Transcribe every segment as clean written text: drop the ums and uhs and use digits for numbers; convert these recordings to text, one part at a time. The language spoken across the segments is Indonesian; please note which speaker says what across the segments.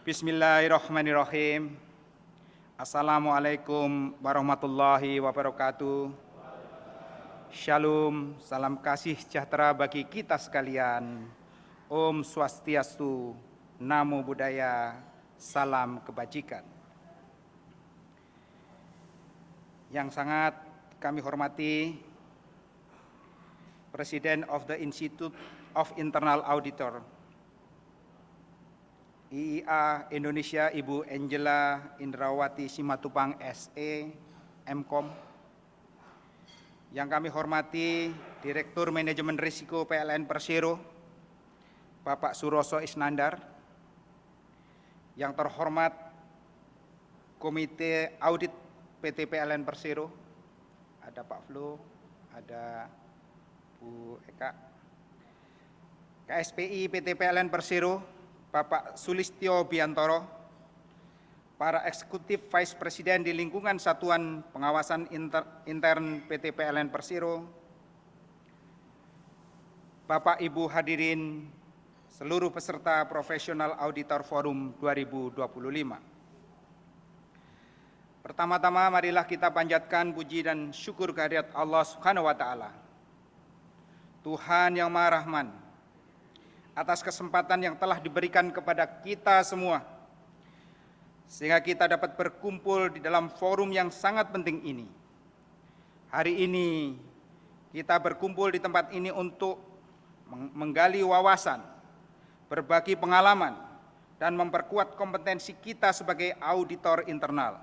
Speaker 1: Bismillahirrahmanirrahim. Assalamualaikum warahmatullahi wabarakatuh. Shalom, salam kasih sejahtera bagi kita sekalian. Om Swastiastu, Namo Buddhaya, salam kebajikan. Yang sangat kami hormati Presiden of the Institute of Internal Auditor IIA Indonesia, Ibu Angela Indrawati Simatupang SE, MKOM. Yang kami hormati Direktur Manajemen Risiko PLN Persero, Bapak Suroso Isnandar. Yang terhormat Komite Audit PT PLN Persero, ada Pak Flo, ada Bu Eka. KSPI PT PLN Persero, Bapak Sulistyo Biantoro, para eksekutif Vice Presiden di lingkungan Satuan Pengawasan Intern PT PLN Persero, Bapak Ibu hadirin seluruh peserta Professional Auditor Forum 2025. Pertama-tama marilah kita panjatkan puji dan syukur kehadirat Allah Subhanahu wa taala. Tuhan yang Maha Rahman, atas kesempatan yang telah diberikan kepada kita semua, sehingga kita dapat berkumpul di dalam forum yang sangat penting ini. Hari ini kita berkumpul di tempat ini untuk menggali wawasan, berbagi pengalaman, dan memperkuat kompetensi kita sebagai auditor internal,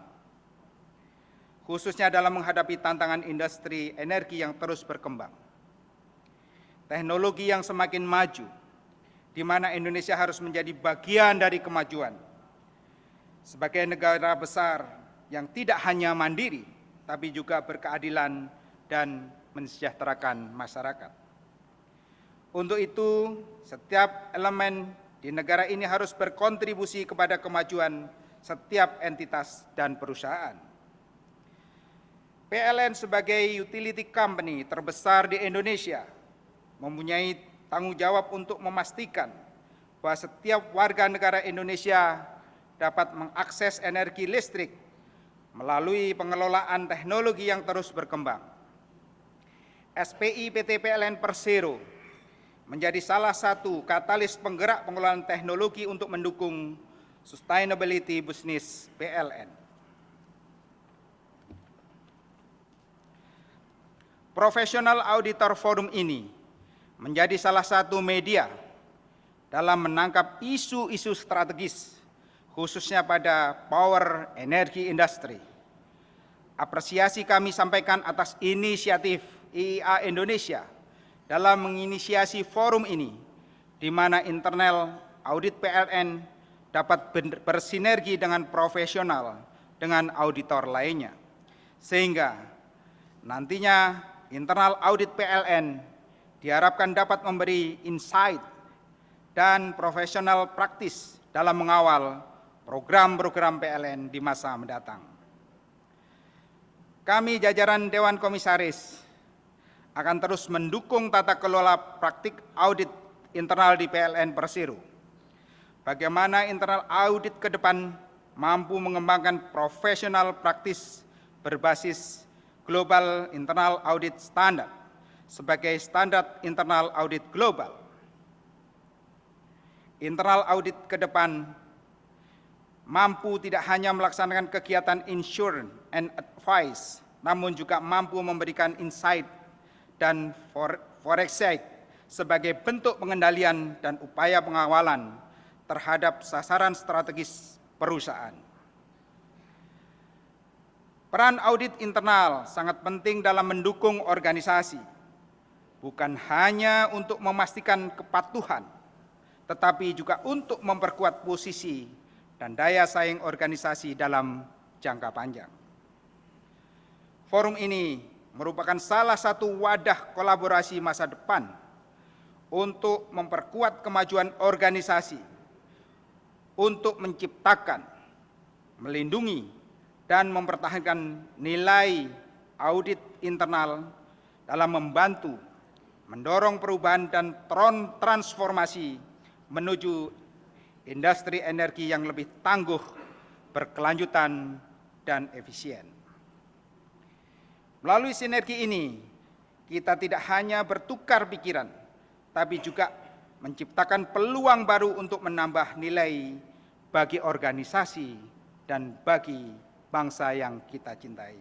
Speaker 1: khususnya dalam menghadapi tantangan industri energi yang terus berkembang, teknologi yang semakin maju, di mana Indonesia harus menjadi bagian dari kemajuan sebagai negara besar yang tidak hanya mandiri, tapi juga berkeadilan dan mensejahterakan masyarakat. Untuk itu, setiap elemen di negara ini harus berkontribusi kepada kemajuan setiap entitas dan perusahaan. PLN sebagai utility company terbesar di Indonesia mempunyai tanggung jawab untuk memastikan bahwa setiap warga negara Indonesia dapat mengakses energi listrik melalui pengelolaan teknologi yang terus berkembang. SPI PT PLN Persero menjadi salah satu katalis penggerak pengelolaan teknologi untuk mendukung sustainability bisnis PLN. Professional Auditor Forum ini menjadi salah satu media dalam menangkap isu-isu strategis, khususnya pada power energy industry. Apresiasi kami sampaikan atas inisiatif IIA Indonesia dalam menginisiasi forum ini, di mana internal audit PLN dapat bersinergi dengan profesional dengan auditor lainnya, sehingga nantinya internal audit PLN diharapkan dapat memberi insight dan profesional praktis dalam mengawal program-program PLN di masa mendatang. Kami jajaran Dewan Komisaris akan terus mendukung tata kelola praktik audit internal di PLN Persero. Bagaimana internal audit ke depan mampu mengembangkan profesional praktis berbasis Global Internal Audit Standard sebagai standar internal audit global. Internal audit ke depan mampu tidak hanya melaksanakan kegiatan insurance and advice, namun juga mampu memberikan insight dan foresight sebagai bentuk pengendalian dan upaya pengawalan terhadap sasaran strategis perusahaan. Peran audit internal sangat penting dalam mendukung organisasi, bukan hanya untuk memastikan kepatuhan, tetapi juga untuk memperkuat posisi dan daya saing organisasi dalam jangka panjang. Forum ini merupakan salah satu wadah kolaborasi masa depan untuk memperkuat kemajuan organisasi, untuk menciptakan, melindungi, dan mempertahankan nilai audit internal dalam membantu mendorong perubahan dan transformasi menuju industri energi yang lebih tangguh, berkelanjutan, dan efisien. Melalui sinergi ini, kita tidak hanya bertukar pikiran, tapi juga menciptakan peluang baru untuk menambah nilai bagi organisasi dan bagi bangsa yang kita cintai.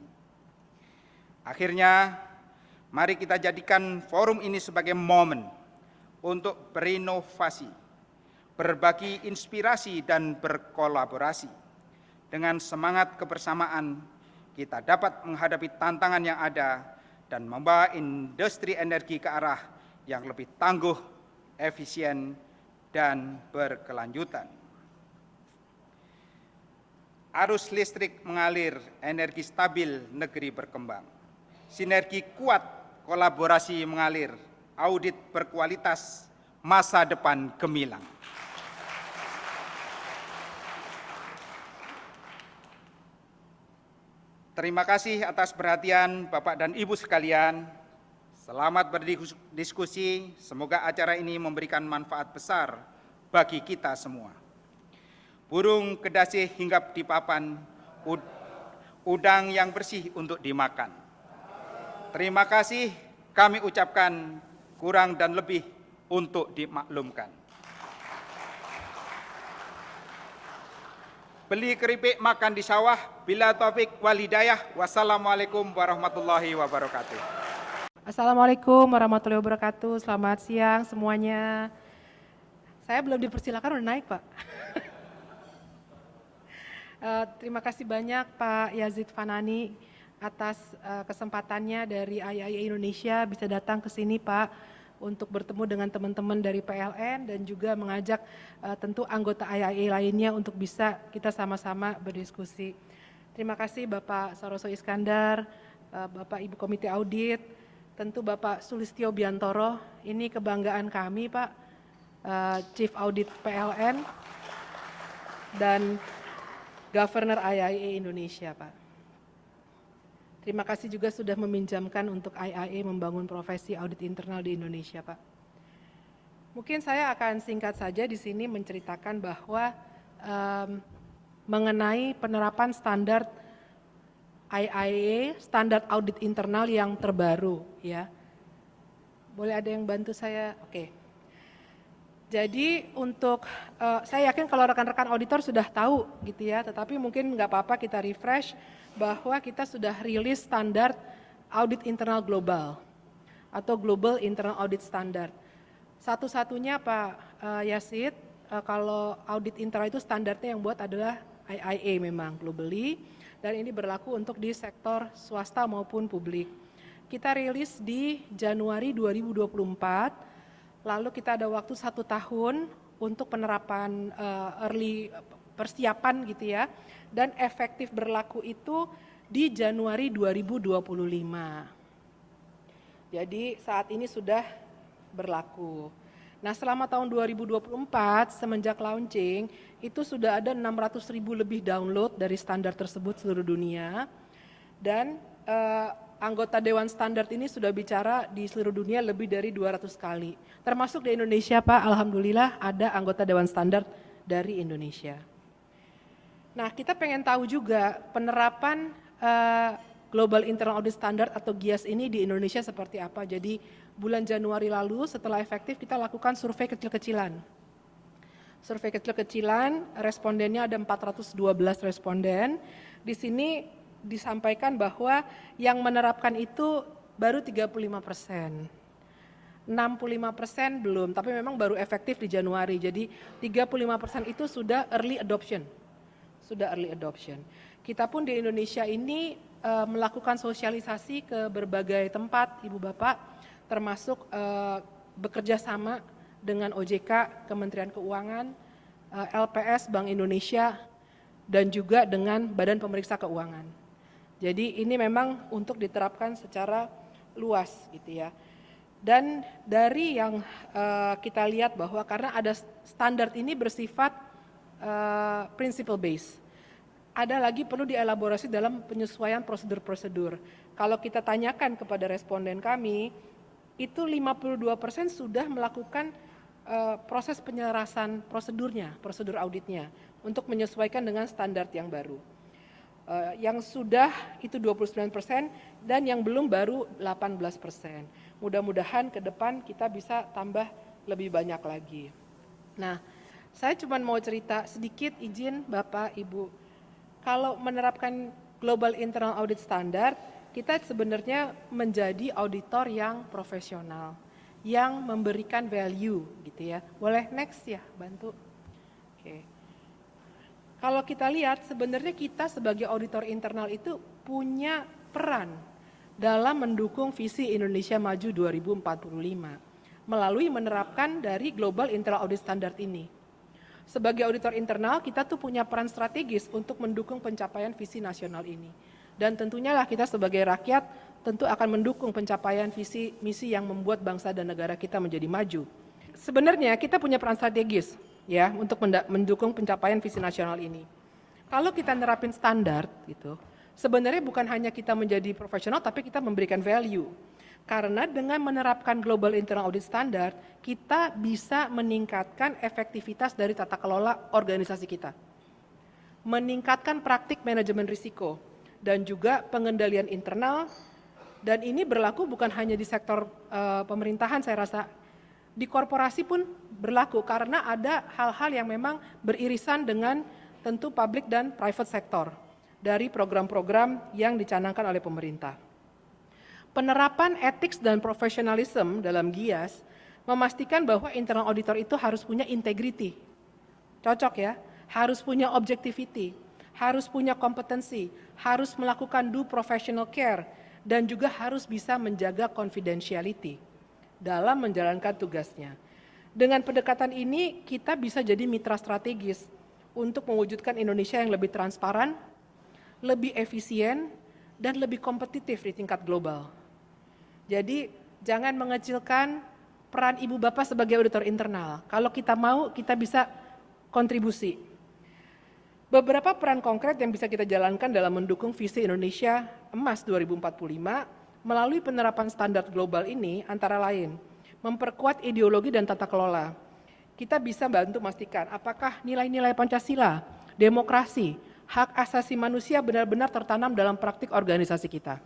Speaker 1: Akhirnya, mari kita jadikan forum ini sebagai momen untuk berinovasi, berbagi inspirasi, dan berkolaborasi. Dengan semangat kebersamaan, kita dapat menghadapi tantangan yang ada dan membawa industri energi ke arah yang lebih tangguh, efisien, dan berkelanjutan. Arus listrik mengalir, energi stabil, negeri berkembang. Sinergi kuat, kolaborasi mengalir, audit berkualitas, masa depan gemilang. Terima kasih atas perhatian Bapak dan Ibu sekalian. Selamat berdiskusi, semoga acara ini memberikan manfaat besar bagi kita semua. Burung kedasih hinggap di papan, udang yang bersih untuk dimakan. Terima kasih kami ucapkan, kurang dan lebih untuk dimaklumkan. Beli keripik makan di sawah, bila taufik wal hidayah. Wassalamualaikum warahmatullahi wabarakatuh.
Speaker 2: Assalamualaikum warahmatullahi wabarakatuh. Selamat siang semuanya. Saya belum dipersilakan, udah naik Pak. Terima kasih banyak Pak Yazid Fanani atas kesempatannya dari IAIA Indonesia bisa datang ke sini Pak untuk bertemu dengan teman-teman dari PLN dan juga mengajak tentu anggota IAIA lainnya untuk bisa kita sama-sama berdiskusi. Terima kasih Bapak Saroso Iskandar, Bapak Ibu Komite Audit, tentu Bapak Sulistyo Biantoro, ini kebanggaan kami Pak, Chief Audit PLN, dan Governor IAIA Indonesia Pak. Terima kasih juga sudah meminjamkan untuk IAIA membangun profesi audit internal di Indonesia Pak. Mungkin saya akan singkat saja di sini menceritakan bahwa mengenai penerapan standar IAIA, standar audit internal yang terbaru ya. Boleh ada yang bantu saya? Oke. Jadi untuk, saya yakin kalau rekan-rekan auditor sudah tahu gitu ya, tetapi mungkin nggak apa-apa kita refresh bahwa kita sudah rilis standar audit internal global atau Global Internal Audit Standard. Satu-satunya Pak Yazid, kalau audit internal itu standarnya yang buat adalah IAIA memang globally, dan ini berlaku untuk di sektor swasta maupun publik. Kita rilis di Januari 2024, lalu kita ada waktu 1 tahun untuk penerapan early persiapan gitu ya, dan efektif berlaku itu di Januari 2025. Jadi saat ini sudah berlaku. Nah selama tahun 2024 semenjak launching itu sudah ada 600.000 lebih download dari standar tersebut seluruh dunia, dan anggota Dewan Standar ini sudah bicara di seluruh dunia lebih dari 200 kali. Termasuk di Indonesia Pak, alhamdulillah ada anggota Dewan Standar dari Indonesia. Nah kita pengen tahu juga penerapan Global Internal Audit Standard atau GIAS ini di Indonesia seperti apa. Jadi bulan Januari lalu setelah efektif kita lakukan survei kecil-kecilan. Survei kecil-kecilan, respondennya ada 412 responden. Di sini disampaikan bahwa yang menerapkan itu baru 35%. 65% belum, tapi memang baru efektif di Januari. Jadi 35% itu sudah early adoption. Kita pun di Indonesia ini melakukan sosialisasi ke berbagai tempat, Ibu Bapak, termasuk bekerja sama dengan OJK, Kementerian Keuangan, LPS, Bank Indonesia, dan juga dengan Badan Pemeriksa Keuangan. Jadi ini memang untuk diterapkan secara luas gitu ya. Dan dari yang kita lihat bahwa karena ada standar ini bersifat principle based, ada lagi perlu dielaborasi dalam penyesuaian prosedur-prosedur. Kalau kita tanyakan kepada responden kami, itu 52% sudah melakukan proses penyelarasan prosedurnya, prosedur auditnya untuk menyesuaikan dengan standar yang baru. Yang sudah itu 29% dan yang belum baru 18%. Mudah-mudahan ke depan kita bisa tambah lebih banyak lagi. Nah, saya cuma mau cerita sedikit, izin Bapak, Ibu. Kalau menerapkan Global Internal Audit Standard, kita sebenarnya menjadi auditor yang profesional, yang memberikan value gitu ya. Boleh next ya, bantu. Oke. Kalau kita lihat sebenarnya kita sebagai auditor internal itu punya peran dalam mendukung visi Indonesia Maju 2045 melalui menerapkan dari Global Internal Audit Standard ini. Sebagai auditor internal kita tuh punya peran strategis untuk mendukung pencapaian visi nasional ini. Dan tentunya lah kita sebagai rakyat tentu akan mendukung pencapaian visi misi yang membuat bangsa dan negara kita menjadi maju. Sebenarnya kita punya peran strategis ya untuk mendukung pencapaian visi nasional ini. Kalau kita nerapin standar gitu, sebenarnya bukan hanya kita menjadi profesional tapi kita memberikan value. Karena dengan menerapkan Global Internal Audit Standard, kita bisa meningkatkan efektivitas dari tata kelola organisasi kita. Meningkatkan praktik manajemen risiko dan juga pengendalian internal, dan ini berlaku bukan hanya di sektor pemerintahan saya rasa, di korporasi pun berlaku karena ada hal-hal yang memang beririsan dengan tentu public dan private sector dari program-program yang dicanangkan oleh pemerintah. Penerapan ethics dan profesionalism dalam GIAS memastikan bahwa internal auditor itu harus punya integrity. Cocok ya, harus punya objectivity, harus punya kompetensi, harus melakukan due professional care, dan juga harus bisa menjaga confidentiality dalam menjalankan tugasnya. Dengan pendekatan ini, kita bisa jadi mitra strategis untuk mewujudkan Indonesia yang lebih transparan, lebih efisien, dan lebih kompetitif di tingkat global. Jadi, jangan mengecilkan peran Ibu Bapak sebagai auditor internal. Kalau kita mau, kita bisa kontribusi. Beberapa peran konkret yang bisa kita jalankan dalam mendukung visi Indonesia Emas 2045 melalui penerapan standar global ini antara lain, memperkuat ideologi dan tata kelola. Kita bisa bantu memastikan apakah nilai-nilai Pancasila, demokrasi, hak asasi manusia benar-benar tertanam dalam praktik organisasi kita.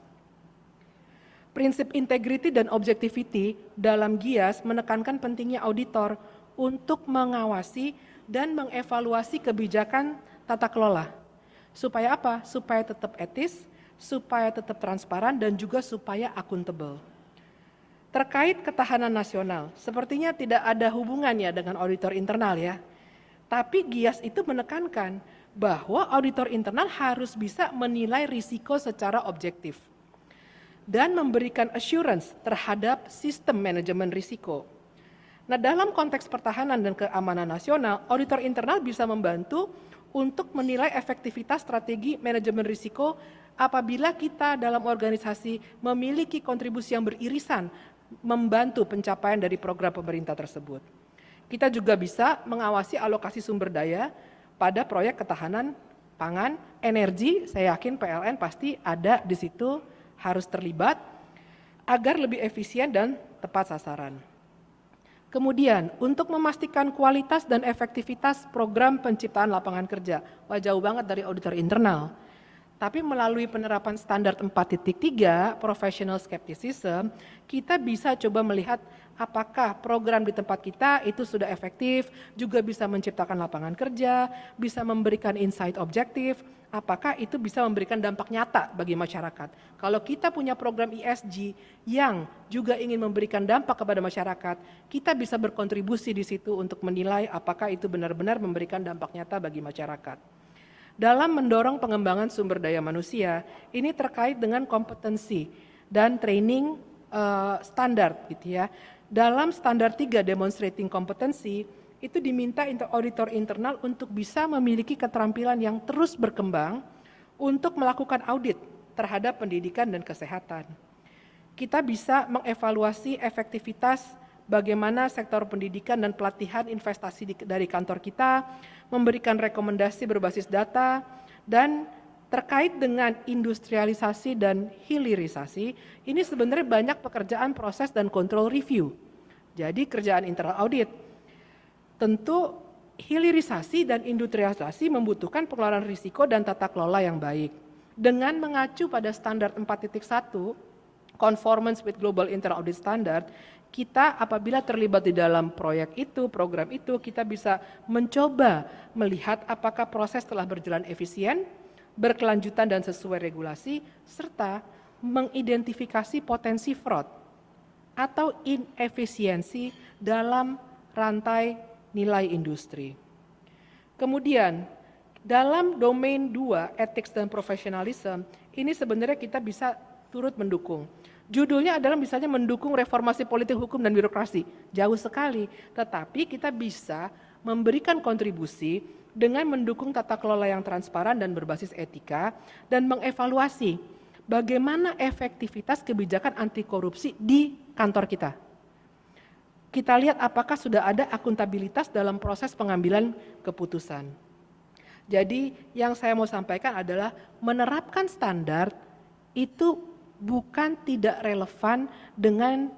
Speaker 2: Prinsip integrity dan objectivity dalam GIAS menekankan pentingnya auditor untuk mengawasi dan mengevaluasi kebijakan tata kelola. Supaya apa? Supaya tetap etis, supaya tetap transparan, dan juga supaya akuntabel. Terkait ketahanan nasional, sepertinya tidak ada hubungannya dengan auditor internal ya. Tapi GIAS itu menekankan bahwa auditor internal harus bisa menilai risiko secara objektif dan memberikan assurance terhadap sistem manajemen risiko. Nah, dalam konteks pertahanan dan keamanan nasional, auditor internal bisa membantu untuk menilai efektivitas strategi manajemen risiko apabila kita dalam organisasi memiliki kontribusi yang beririsan membantu pencapaian dari program pemerintah tersebut. Kita juga bisa mengawasi alokasi sumber daya pada proyek ketahanan pangan, energi, saya yakin PLN pasti ada di situ, harus terlibat agar lebih efisien dan tepat sasaran. Kemudian, untuk memastikan kualitas dan efektivitas program penciptaan lapangan kerja, wah jauh banget dari auditor internal. Tapi melalui penerapan standar 4.3, professional skepticism, kita bisa coba melihat apakah program di tempat kita itu sudah efektif, juga bisa menciptakan lapangan kerja, bisa memberikan insight objektif, apakah itu bisa memberikan dampak nyata bagi masyarakat. Kalau kita punya program ESG yang juga ingin memberikan dampak kepada masyarakat, kita bisa berkontribusi di situ untuk menilai apakah itu benar-benar memberikan dampak nyata bagi masyarakat. Dalam mendorong pengembangan sumber daya manusia, ini terkait dengan kompetensi dan training standar gitu ya. Dalam standar 3 demonstrating kompetensi, itu diminta auditor internal untuk bisa memiliki keterampilan yang terus berkembang untuk melakukan audit terhadap pendidikan dan kesehatan. Kita bisa mengevaluasi efektivitas bagaimana sektor pendidikan dan pelatihan investasi dari kantor kita, memberikan rekomendasi berbasis data, dan terkait dengan industrialisasi dan hilirisasi, ini sebenarnya banyak pekerjaan proses dan kontrol review. Jadi kerjaan internal audit. Tentu hilirisasi dan industrialisasi membutuhkan pengelolaan risiko dan tata kelola yang baik. Dengan mengacu pada standar 4.1, conformance with global internal audit standard, kita apabila terlibat di dalam proyek itu, program itu, kita bisa mencoba melihat apakah proses telah berjalan efisien, berkelanjutan dan sesuai regulasi, serta mengidentifikasi potensi fraud atau inefisiensi dalam rantai nilai industri. Kemudian, dalam domain 2, ethics dan professionalism, ini sebenarnya kita bisa turut mendukung. Judulnya adalah misalnya mendukung reformasi politik hukum dan birokrasi. Jauh sekali, tetapi kita bisa memberikan kontribusi dengan mendukung tata kelola yang transparan dan berbasis etika dan mengevaluasi bagaimana efektivitas kebijakan anti korupsi di kantor kita. Kita lihat apakah sudah ada akuntabilitas dalam proses pengambilan keputusan. Jadi yang saya mau sampaikan adalah menerapkan standar itu bukan tidak relevan dengan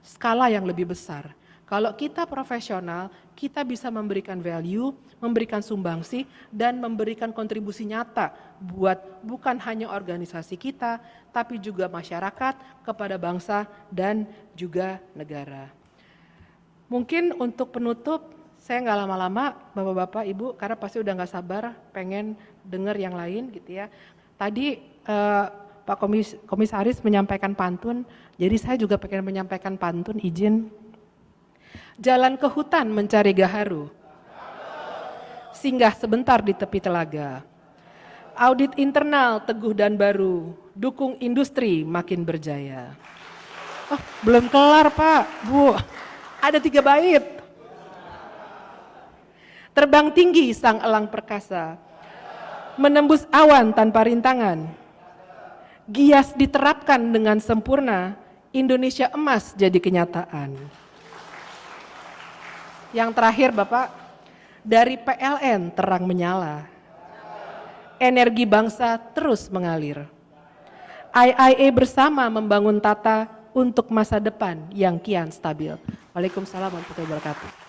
Speaker 2: skala yang lebih besar. Kalau kita profesional, kita bisa memberikan value, memberikan sumbangsi, dan memberikan kontribusi nyata buat bukan hanya organisasi kita, tapi juga masyarakat, kepada bangsa, dan juga negara. Mungkin untuk penutup, saya nggak lama-lama, Bapak-Bapak, Ibu, karena pasti udah nggak sabar pengen dengar yang lain gitu ya. Tadi Pak Komisaris menyampaikan pantun, jadi saya juga pengen menyampaikan pantun, izin. Jalan ke hutan mencari gaharu, singgah sebentar di tepi telaga. Audit internal teguh dan baru, dukung industri makin berjaya. Oh, belum kelar Pak, Bu, ada 3 bait. Terbang tinggi sang elang perkasa, menembus awan tanpa rintangan. Gias diterapkan dengan sempurna, Indonesia emas jadi kenyataan. Yang terakhir Bapak, dari PLN terang menyala. Energi bangsa terus mengalir. IIA bersama membangun tata untuk masa depan yang kian stabil. Waalaikumsalam warahmatullahi wabarakatuh.